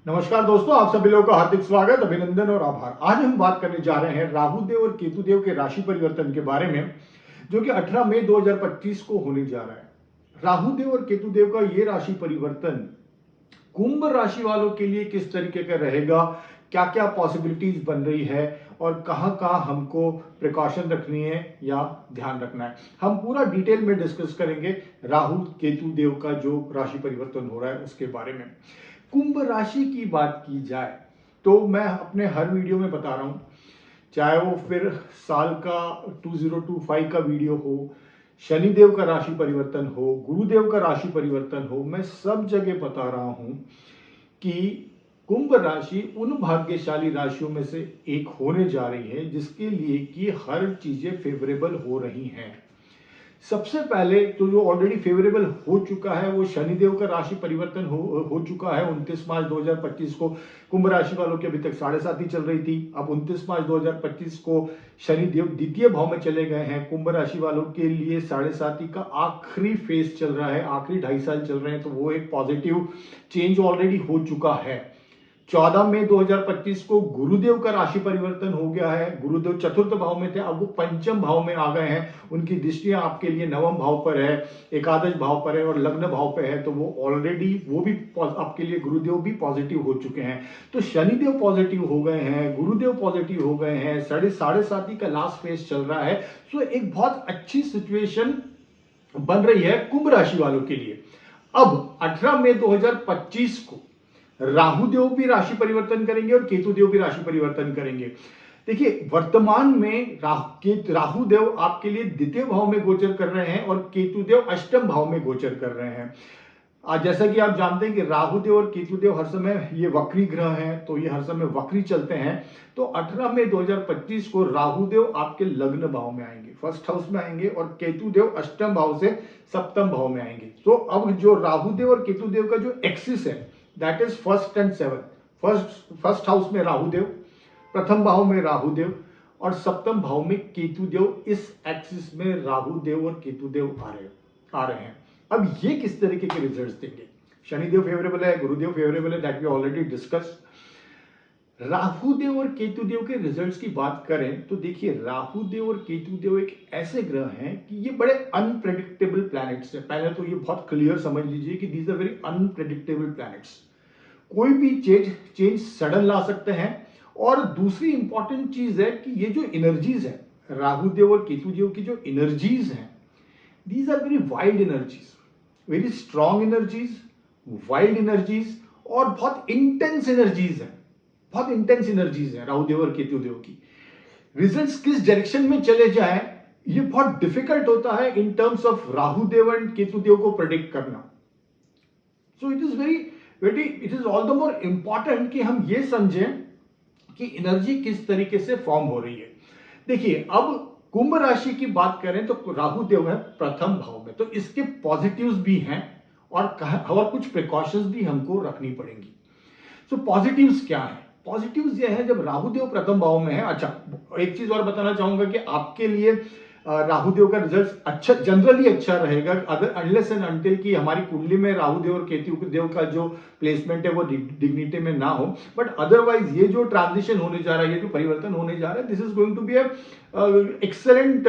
नमस्कार दोस्तों, आप सभी लोगों का हार्दिक स्वागत, अभिनंदन और आभार। आज हम बात करने जा रहे हैं राहु देव और केतु देव के राशि परिवर्तन के बारे में, जो कि 18 मई 2025 को होने जा रहा है। राहु देव और केतु देव का ये राशि परिवर्तन कुंभ राशि वालों के लिए किस तरीके का रहेगा, क्या क्या पॉसिबिलिटीज बन रही है और कहां कहां हमको प्रिकॉशन रखनी है या ध्यान रखना है, हम पूरा डिटेल में डिस्कस करेंगे। राहु केतु देव का जो राशि परिवर्तन हो रहा है उसके बारे में। कुंभ राशि की बात की जाए तो मैं अपने हर वीडियो में बता रहा हूं, चाहे वो फिर साल का 2025 का वीडियो हो, शनिदेव का राशि परिवर्तन हो, गुरुदेव का राशि परिवर्तन हो, मैं सब जगह बता रहा हूं कि कुंभ राशि उन भाग्यशाली राशियों में से एक होने जा रही है जिसके लिए कि हर चीजें फेवरेबल हो रही हैं। सबसे पहले तो जो ऑलरेडी फेवरेबल हो चुका है वो शनिदेव का राशि परिवर्तन हो चुका है 29 मार्च 2025 को। कुंभ राशि वालों की अभी तक 7.5 ही चल रही थी, अब 29 मार्च 2025 को शनिदेव द्वितीय भाव में चले गए हैं। कुंभ राशि वालों के लिए 7.5 का आखिरी फेज चल रहा है, आखिरी 2.5 साल चल रहे हैं, तो वो एक पॉजिटिव चेंज ऑलरेडी हो चुका है। 14 मई 2025 को गुरुदेव का राशि परिवर्तन हो गया है। गुरुदेव चतुर्थ भाव में थे, अब वो पंचम भाव में आ गए हैं। उनकी दृष्टियां आपके लिए नवम भाव पर है, एकादश भाव पर है और लग्न भाव पर है, तो वो ऑलरेडी वो भी आपके लिए गुरुदेव भी पॉजिटिव हो चुके हैं। तो शनिदेव पॉजिटिव हो गए हैं, गुरुदेव पॉजिटिव हो गए हैं, 7.5 का लास्ट फेज चल रहा है। सो एक बहुत अच्छी सिचुएशन बन रही है कुंभ राशि वालों के लिए। अब 18 मई 2025 को राहु देव भी राशि परिवर्तन करेंगे और केतु देव भी राशि परिवर्तन करेंगे। देखिए, वर्तमान में राहु देव आपके लिए द्वितीय भाव में गोचर कर रहे हैं और केतु देव अष्टम भाव में गोचर कर रहे हैं। आज जैसा कि आप जानते हैं कि राहु देव और केतु देव हर समय ये वक्री ग्रह हैं, तो ये हर समय वक्री चलते हैं। तो 18 मई 2025 को राहु देव आपके लग्न भाव में आएंगे, फर्स्ट हाउस में आएंगे, और केतु देव अष्टम भाव से सप्तम भाव में आएंगे। तो अब जो राहु देव और केतु देव का जो एक्सिस है, that is first and seven. First house में राहु देव, प्रथम भाव में राहु देव और सप्तम भाव में केतु देव। इस एक्सिस में राहु देव और केतु देव आ रहे हैं। अब ये किस तरीके के रिजल्ट्स देंगे? शनिदेव फेवरेबल है, गुरुदेव फेवरेबल है, that we already discuss. Rahu Dev और केतु देव के रिजल्ट्स की बात करें तो देखिए, राहु देव और केतु देव एक ऐसे ग्रह हैं कि ये बड़े अनप्रेडिक्टेबल प्लैनेट्स हैं। पहले तो ये बहुत क्लियर समझ लीजिए कि these are very unpredictable planets. कोई भी चेंज सडन ला सकते हैं। और दूसरी इंपॉर्टेंट चीज है कि ये जो एनर्जीज है, राहु देव और केतु देव की जो एनर्जीज हैं, these are very wild energies, very strong energies, wild energies और बहुत इंटेंस एनर्जीज है, बहुत इंटेंस एनर्जीज है राहु देव और केतु देव की। रिजल्ट्स किस डायरेक्शन में चले जाएं, ये बहुत डिफिकल्ट होता है in terms of Rahu Dev and Ketu Dev को प्रेडिक्ट करना। So it is all the more important कि हम ये समझें कि एनर्जी किस तरीके से फॉर्म हो रही है। देखिए, अब कुंभ राशि की बात करें तो राहु देव है प्रथम भाव में, तो इसके पॉजिटिव्स भी हैं और कुछ प्रिकॉशंस भी हमको रखनी पड़ेंगी। सो पॉजिटिव्स क्या है? पॉजिटिव्स ये है, जब राहु देव प्रथम भाव में है। अच्छा, एक चीज और बताना चाहूंगा कि आपके लिए राहु देव का रिजल्ट अच्छा, जनरली अच्छा रहेगा, अगर अनलेस एंड अनटिल कि हमारी कुंडली में राहु देव और केतु देव का जो प्लेसमेंट है वो डिग्निटी में ना हो। बट अदरवाइज ये जो ट्रांजिशन होने जा रहा है, ये जो परिवर्तन होने जा रहा है, this is going to be excellent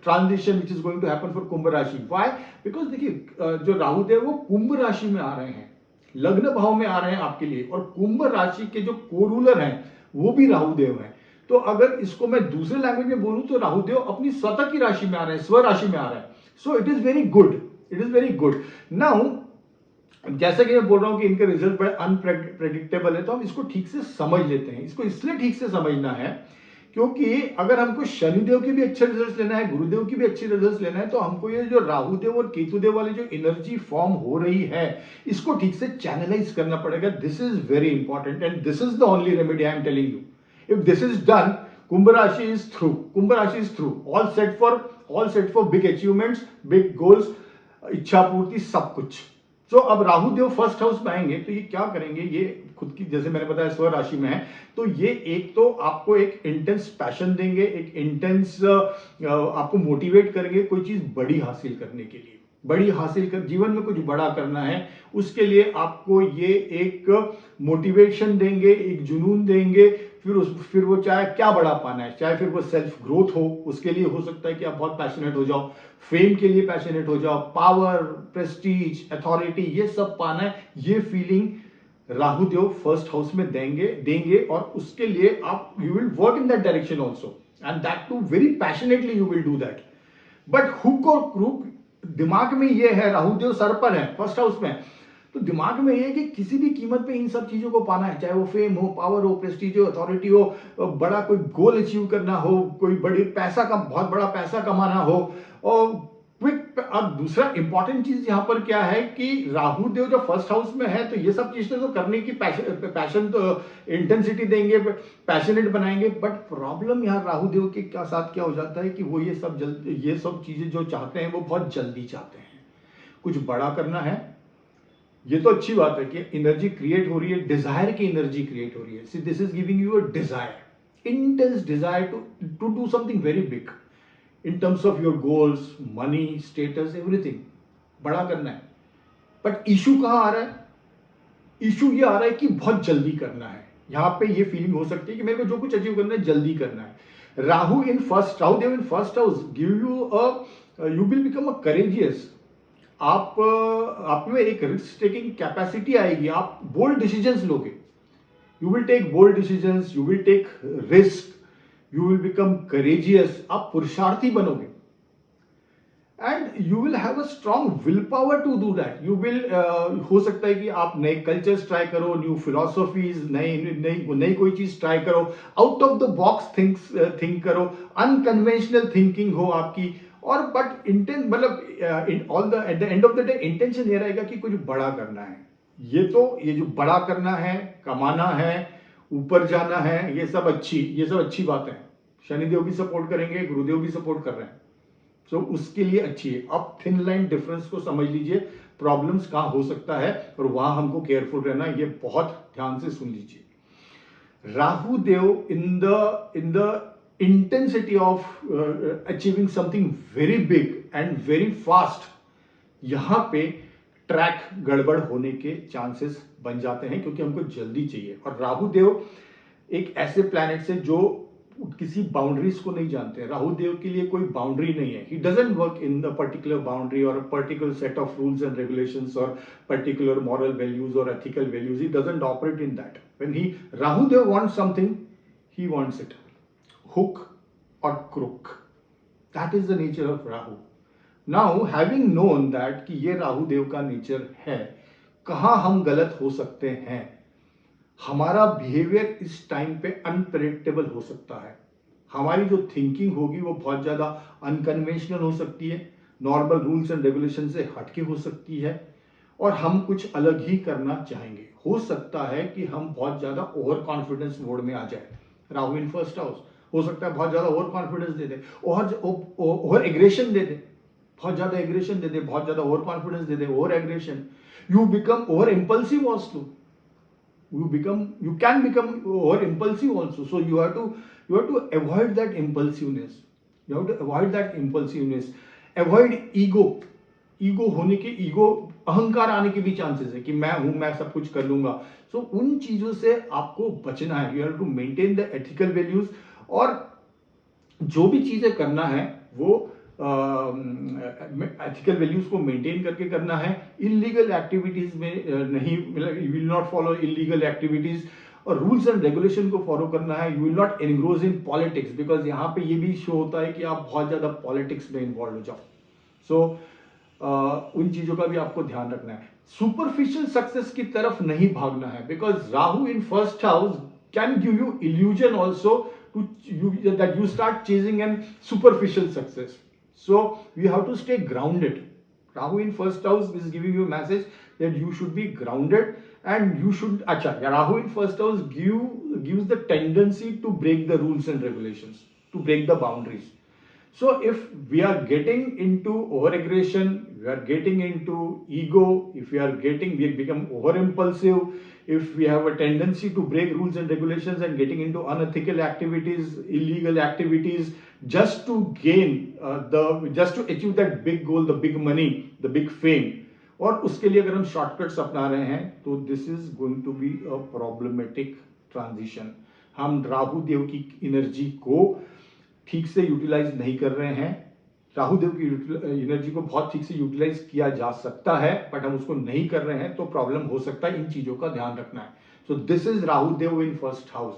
transition which is going to happen for Kumbh rashi. Why? Because देखिए, जो राहु देव वो कुंभ राशि में आ रहे हैं, लग्न भाव में आ रहे हैं आपके लिए, और कुंभ राशि के जो कोरूलर हैं वो भी राहु देव हैं। तो अगर इसको मैं दूसरे लैंग्वेज में बोलूं तो राहु देव अपनी स्वतः की राशि में आ रहे हैं, स्व राशि में आ रहे हैं। सो it is very good, it is very good. Now जैसा कि मैं बोल रहा हूं कि इनके रिजल्ट बड़े अनप्रेडिक्टेबल है, तो हम इसको ठीक से समझ लेते हैं। इसको इसलिए ठीक से समझना है क्योंकि अगर हमको शनिदेव के भी अच्छे रिजल्ट्स लेना है, गुरुदेव की भी अच्छे रिजल्ट्स लेना है, तो हमको ये जो राहु देव और केतु देव वाली जो एनर्जी फॉर्म हो रही है, इसको ठीक से चैनलाइज करना पड़ेगा। This is very important and this is the only remedy I am telling you. If this is done, Kumbh Rashi is through. Kumbh Rashi is through. All set for big achievements, big goals, इच्छा पूर्ति, सब कुछ। तो अब Rahu Dev first house में आएंगे तो ये क्या करेंगे, ये खुद की, जैसे मैंने बताया, स्व राशि में है, तो ये एक तो आपको एक इंटेंस पैशन देंगे, एक इंटेंस आपको मोटिवेट करेंगे कोई चीज बड़ी हासिल करने के लिए। बड़ी हासिल कर, जीवन में कुछ बड़ा करना है, उसके लिए आपको ये एक मोटिवेशन देंगे, एक जुनून देंगे। फिर वो चाहे क्या बड़ा पाना है, चाहे फिर वो सेल्फ ग्रोथ हो, उसके लिए हो सकता है कि आप बहुत पैशनेट हो जाओ, फेम के लिए पैशनेट हो जाओ, पावर, प्रेस्टीज, अथॉरिटी, ये सब पाना है, ये feeling Rahu Dev first house में देंगे और उसके लिए आप you will work in that direction also, and that too very passionately you will do that. But hook और क्रूक दिमाग में ये है, राहु देव सर पर है फर्स्ट हाउस में, तो दिमाग में ये है कि किसी भी कीमत पे इन सब चीजों को पाना है, चाहे वो फेम हो, पावर हो, प्रेस्टीज हो, अथॉरिटी हो, बड़ा कोई गोल अचीव करना हो, कोई बड़ी पैसा का बहुत बड़ा पैसा कमाना हो, और क्विक। अब दूसरा इंपॉर्टेंट चीज यहाँ पर क्या है कि राहु देव जो फर्स्ट हाउस में है, तो ये सब चीजें तो करने की पैशन तो इंटेंसिटी देंगे, पैशनेट बनाएंगे। बट प्रॉब्लम यहाँ राहु देव के साथ क्या हो जाता है कि वो ये सब चीजें जो चाहते हैं वो बहुत जल्दी चाहते हैं। कुछ बड़ा करना है, ये तो अच्छी बात है कि एनर्जी क्रिएट हो रही है, डिजायर की एनर्जी क्रिएट हो रही है। See this is giving you a desire, intense desire to do something very big in terms of your goals, money, status, everything, बड़ा करना है। बट इशू कहां आ रहा है? इशू ये आ रहा है कि बहुत जल्दी करना है। यहां पे ये फीलिंग हो सकती है कि मेरे को जो कुछ अचीव करना है जल्दी करना है। Rahu Dev in first house give you will become a courageous. आप में एक रिस्क टेकिंग कैपेसिटी आएगी, आप बोल्ड डिसीजंस लोगे, you will take bold decisions, you will take risk, you will become courageous, आप पुरुषार्थी बनोगे, and you will have a strong will power to do that. You will हो सकता है कि आप नए कल्चर्स ट्राई करो, न्यू फिलोसॉफीज, नई कोई चीज ट्राई करो, out of the box think करो, अनकन्वेंशनल थिंकिंग हो आपकी। और but at the end of the day intention ये रहेगा कि कुछ बड़ा करना है। ये जो बड़ा करना है, कमाना है, ऊपर जाना है, ये सब अच्छी बातें हैं। शनिदेव भी सपोर्ट करेंगे, गुरुदेव भी सपोर्ट कर रहे हैं, तो उसके लिए अच्छी है। अब थिन लाइन डिफरेंस को समझ लीजिए, प्रॉब्लम्स कहां हो सकता है और वहां हमको केयरफुल रहना, ये बहुत ध्यान से सुन लीजिए। Rahu Dev in the intensity of achieving something very big and very fast, यहां पे ट्रैक गड़बड़ होने के चांसेस बन जाते हैं, क्योंकि हमको जल्दी चाहिए। और राहु देव एक ऐसे प्लैनेट से जो किसी बाउंड्रीज को नहीं जानते हैं। राहु देव के लिए कोई बाउंड्री नहीं है, he doesn't work in the particular boundary और particular set of rules and regulations और पर्टिकुलर मॉरल वैल्यूज और ethical values, he doesn't operate in that. When Rahu Dev wants something, he wants it, hook और crook, that is the nature of Rahu. Now having known that कि ये राहु देव का nature है, कहां हम गलत हो सकते हैं? हमारा बिहेवियर इस टाइम पे अनप्रेडिक्टेबल हो सकता है, हमारी जो थिंकिंग होगी वो बहुत ज्यादा अनकन्वेंशनल हो सकती है, नॉर्मल रूल्स एंड रेगुलेशन से हटके हो सकती है, और हम कुछ अलग ही करना चाहेंगे। हो सकता है कि हम बहुत ज्यादा ओवर कॉन्फिडेंस मोड में आ जाए। राहु इन फर्स्ट हाउस, हो सकता है बहुत ज्यादा ओवर कॉन्फिडेंस दे दे, ओवर एग्रेशन दे दे, बहुत ज्यादा एग्रेशन दे दे, बहुत ज्यादा over confidence they they, over aggression. You become over impulsive also, you can become over impulsive also, so you have to avoid that impulsiveness, avoid ego होने के, अहंकार आने के भी चांसेस है कि मैं हूं, मैं सब कुछ कर लूंगा। सो उन चीजों से आपको बचना है। You have to maintain the ethical values, और जो भी चीजें करना है वो एथिकल वैल्यूज को मेंटेन करके करना है। इलीगल एक्टिविटीज में नहीं, मतलब you will not follow illegal activities, और रूल्स एंड रेगुलेशन को फॉलो करना है। You will not engross in politics, because यहाँ पे ये भी शो होता है कि आप बहुत ज्यादा पॉलिटिक्स में इन्वॉल्व हो जाओ। सो उन चीजों का भी आपको ध्यान रखना है। सुपरफिशियल सक्सेस की तरफ नहीं भागना है, because Rahu in first house can give you illusion also that you start chasing an superficial success. So you have to stay grounded. Rahu in first house is giving you a message that you should be grounded, and you should, Rahu in first house gives the tendency to break the rules and regulations, to break the boundaries. So if we are getting into over aggression, we are getting into ego, if we become over impulsive, if we have a tendency to break rules and regulations and getting into unethical activities, illegal activities, just to gain just to achieve that big goal, the big money, the big fame, और उसके लिए अगर हम shortcuts अपना रहे हैं, तो this is going to be a problematic transition. हम राहु देव की एनर्जी को ठीक से यूटिलाइज नहीं कर रहे हैं. राहु देव की एनर्जी को बहुत ठीक से यूटिलाइज किया जा सकता है, बट हम उसको नहीं कर रहे हैं, तो प्रॉब्लम हो सकता है. इन चीजों का ध्यान रखना है. So this is Rahu Dev in first house.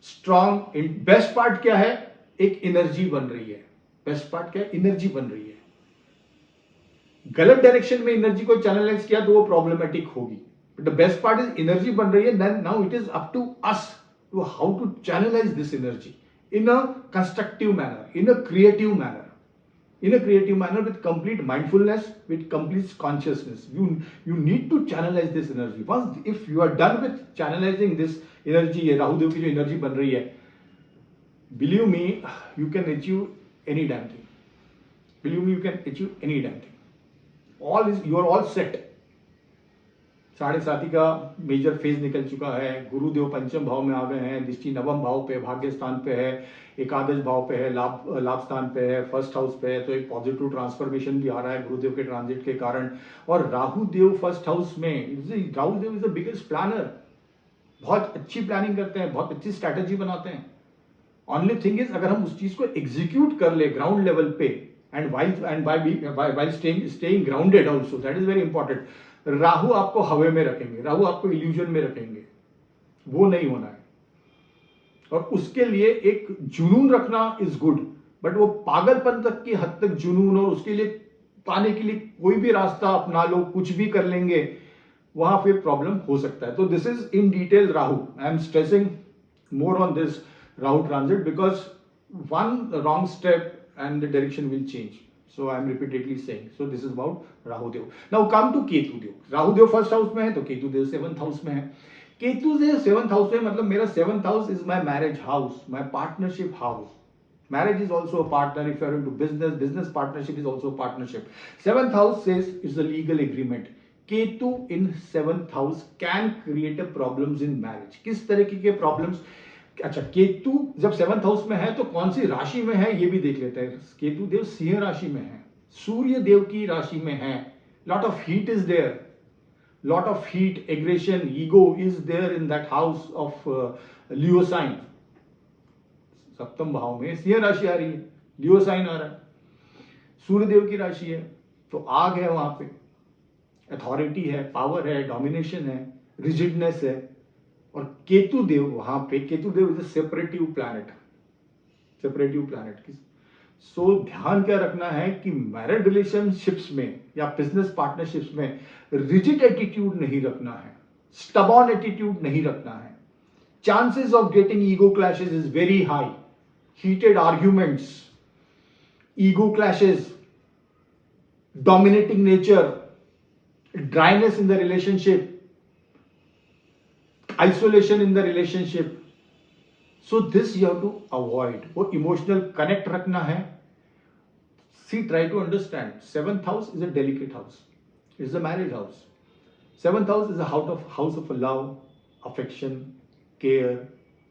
Strong in best part क्या है? एक एनर्जी बन रही है. बेस्ट पार्ट क्या है? एनर्जी बन रही है. गलत डायरेक्शन में एनर्जी को चैनलाइज किया तो वो प्रॉब्लमेटिक होगी. But the best part is energy बन रही है. Then now it is up to us to how to channelise this energy in a constructive manner, in a creative manner, with complete mindfulness, with complete consciousness. You need to channelize this energy. Once if you are done with channelizing this energy, ये राहु देव की जो energy बन रही है, believe me, you can achieve any damn thing. Believe me, you can achieve any damn thing. You are all set. 7.5 का major phase निकल चुका है. गुरुदेव पंचम भाव में आ गए हैं. दृष्टि नवम भाव पे, भाग्य स्थान पे है, एकादश भाव पे है, लाभ स्थान पे है, फर्स्ट हाउस पे है. तो एक पॉजिटिव ट्रांसफॉर्मेशन भी आ रहा है गुरुदेव के ट्रांजिट के कारण. और राहु देव फर्स्ट हाउस में, राहु देव इज द बिगेस्ट प्लानर. बहुत अच्छी प्लानिंग करते हैं, बहुत अच्छी स्ट्रैटेजी बनाते हैं. ओनली थिंग इज, अगर हम उस चीज को एग्जीक्यूट कर ले ग्राउंड लेवल पे, and while staying grounded also, that is very important. Rahu आपको हवे में रखेंगे, राहु आपको इल्यूजन में रखेंगे, वो नहीं होना है. और उसके लिए एक जुनून रखना इज गुड, बट वो पागलपन तक की हद तक जुनून, और उसके लिए पाने के लिए कोई भी रास्ता अपना लो, कुछ भी कर लेंगे, वहां फिर प्रॉब्लम हो सकता है. तो this is in detail Rahu. I am stressing more on this Rahu transit because one wrong step and the direction will change. So I am repeatedly saying. So this is about Rahu Dev. Now come to Ketu Dev. Rahu Dev first house में है, तो Ketu Dev 7th house में है. Ketu Dev 7th house में, मतलब मेरा 7th house is my marriage house, my partnership house. Marriage is also a partner. If you are into business, business partnership is also a partnership. 7th house says it's a legal agreement. Ketu in 7th house can create a problems in marriage. किस तरीके के problems? अच्छा, केतु जब 7th house में है तो कौन सी राशि में है ये भी देख लेते हैं. केतु देव सिंह राशि में है, सूर्य देव की राशि में है. Lot of heat is there, lot of heat, aggression, ego is there in that house of Leo sign. 7th भाव में सिंह राशि आ रही है, लियो साइन आ रहा है, सूर्य देव की राशि है, तो आग है वहां पे, अथॉरिटी है, पावर है, डोमिनेशन है, रिजिडनेस है. और केतु देव वहां पे, केतु देव इज अ सेपरेटिव प्लैनेट. सो ध्यान क्या रखना है कि मैरिड रिलेशनशिप्स में या बिजनेस पार्टनरशिप्स में रिजिड एटीट्यूड नहीं रखना है, स्टबॉर्न एटीट्यूड नहीं रखना है. Chances of getting ego clashes is very high. Heated arguments, ego clashes, dominating nature, dryness in the relationship, isolation in the relationship. So this you have to avoid. वो emotional connect रखना है. See, try to understand. 7th house is a delicate house. It's a marriage house. 7th house is a house of love, affection, care,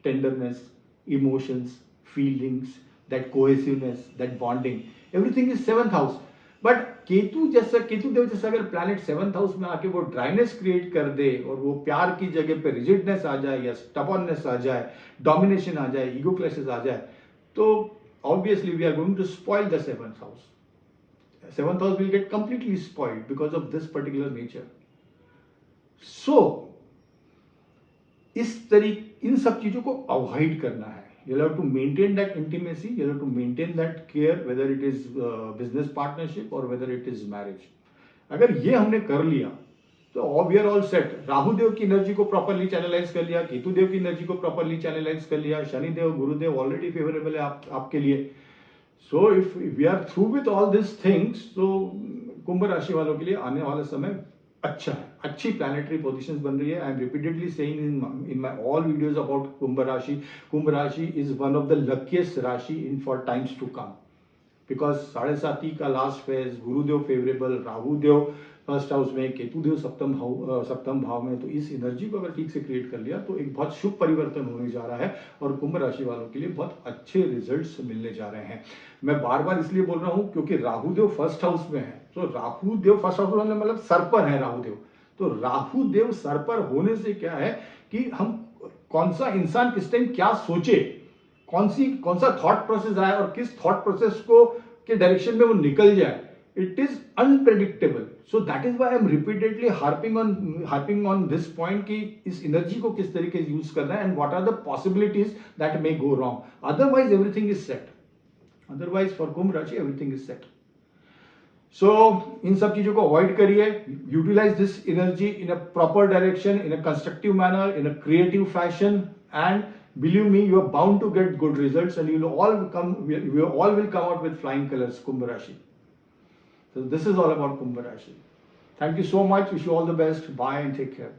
tenderness, emotions, feelings, that cohesiveness, that bonding. Everything is 7th house. But Ketu Dev जैसा अगर planet 7th house में आके वो dryness create कर दे, और वो प्यार की जगह पे रिजिडनेस आ जाए, या स्टबर्ननेस आ जाए, डोमिनेशन आ जाए, ईगो क्लैशेस आ जाए, तो obviously we are going to spoil the 7th house. 7th house will get completely spoiled because of this particular nature. So in सब चीजों को अवॉइड करना है. You'll have to maintain that intimacy, you'll have to maintain that care, whether it is business partnership or whether it is marriage. अगर ये हमने कर लिया तो we are all set. Rahu देव की एनर्जी को प्रॉपरली चैनलाइज कर लिया, केतु देव की एनर्जी को प्रॉपरली चैनलाइज कर लिया, शनि देव, गुरुदेव ऑलरेडी फेवरेबल है आपके लिए. So if we are through with all this things, तो कुंभ राशि वालों के लिए आने वाला समय अच्छा है. अच्छी प्लैनेटरी पोजीशंस बन रही है. I am repeatedly saying in my all videos about Kumbh rashi. Kumbh rashi is one of the luckiest rashi in for times to come. Because 7.5 का last phase, Gurudev favourable, Rahu Dev first house में, केतु देव सप्तम भाव में, तो इस एनर्जी को अगर ठीक से क्रिएट कर लिया तो एक बहुत शुभ परिवर्तन होने जा रहा है और कुंभ राशि वालों के लिए बहुत अच्छे रिजल्ट्स मिलने जा रहे हैं। मैं बार बार इसलिए बोल रहा हूं क्योंकि राहु देव फर्स्ट हाउस में है, तो राहु देव फर्स्ट हाउस में मतलब सर पर है राहु देव, तो राहु देव सर पर होने से क्या है कि हम कौन सा इंसान किस टाइम क्या सोचे, कौन सा थॉट प्रोसेस आए और किस थॉट प्रोसेस को के डायरेक्शन में वो निकल जाए, it is unpredictable. So that is why I am repeatedly harping on this point कि इस एनर्जी को किस तरीके से यूज करना है and what are the possibilities that may go wrong. Otherwise everything is set. Otherwise for कुंभ राशि everything is set. So इन सब चीजों को अवॉइड करिए, utilise this energy in a proper direction, in a constructive manner, in a creative fashion, and believe me, you are bound to get good results and you all will come out with flying colors, Kumbh Rashi. So this is all about Kumbh Rashi. Thank you so much. Wish you all the best. Bye and take care.